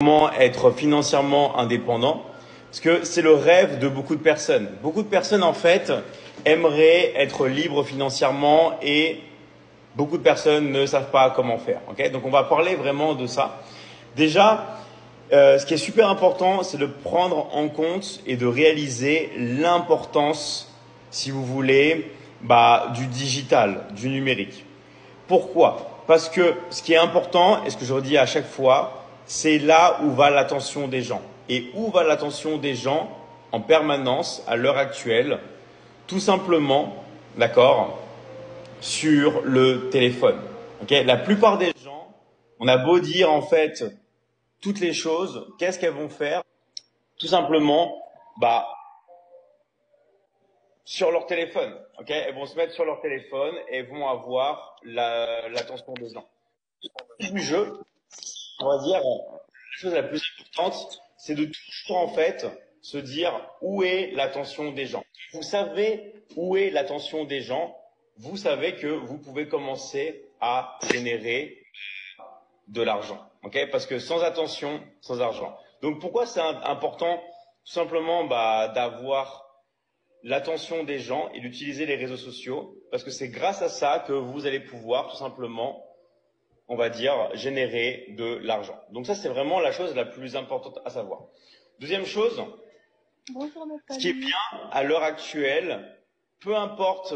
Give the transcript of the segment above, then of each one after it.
Comment être financièrement indépendant, parce que c'est le rêve de beaucoup de personnes. Beaucoup de personnes, en fait, aimeraient être libres financièrement et beaucoup de personnes ne savent pas comment faire. Ok, donc, on va parler vraiment de ça. Déjà, ce qui est super important, c'est de prendre en compte et de réaliser l'importance, si vous voulez, du digital, du numérique. Pourquoi? Parce que ce qui est important, et ce que je redis à chaque fois, c'est là où va l'attention des gens. Et où va l'attention des gens en permanence, à l'heure actuelle? Tout simplement, d'accord, sur le téléphone. Okay, la plupart des gens, on a beau dire en fait toutes les choses, qu'est-ce qu'elles vont faire? Tout simplement, bah, sur leur téléphone. Ok, elles vont se mettre sur leur téléphone et vont avoir l'attention des gens. Du jeu, on va dire, la chose la plus importante, c'est de toujours en fait se dire où est l'attention des gens. Vous savez où est l'attention des gens, vous savez que vous pouvez commencer à générer de l'argent. Ok, parce que sans attention, sans argent. Donc pourquoi c'est important tout simplement d'avoir l'attention des gens et d'utiliser les réseaux sociaux, parce que c'est grâce à ça que vous allez pouvoir tout simplement, on va dire, générer de l'argent. Donc ça, c'est vraiment la chose la plus importante à savoir. Deuxième chose, Bonjour ce qui est Nathalie. bien à l'heure actuelle, peu importe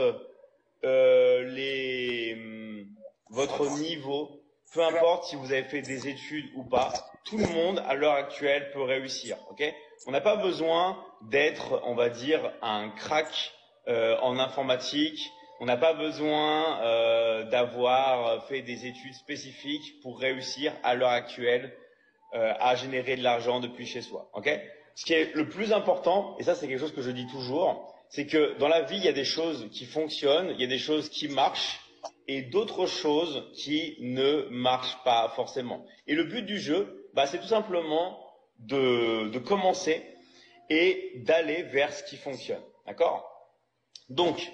votre niveau, peu importe si vous avez fait des études ou pas, tout le monde à l'heure actuelle peut réussir. Ok, on n'a pas besoin d'être, on va dire, un crack en informatique. On n'a pas besoin d'avoir fait des études spécifiques pour réussir à l'heure actuelle à générer de l'argent depuis chez soi. Ok, ce qui est le plus important, et ça c'est quelque chose que je dis toujours, c'est que dans la vie, il y a des choses qui fonctionnent, il y a des choses qui marchent et d'autres choses qui ne marchent pas forcément. Et le but du jeu, c'est tout simplement de commencer et d'aller vers ce qui fonctionne. D'accord? Donc,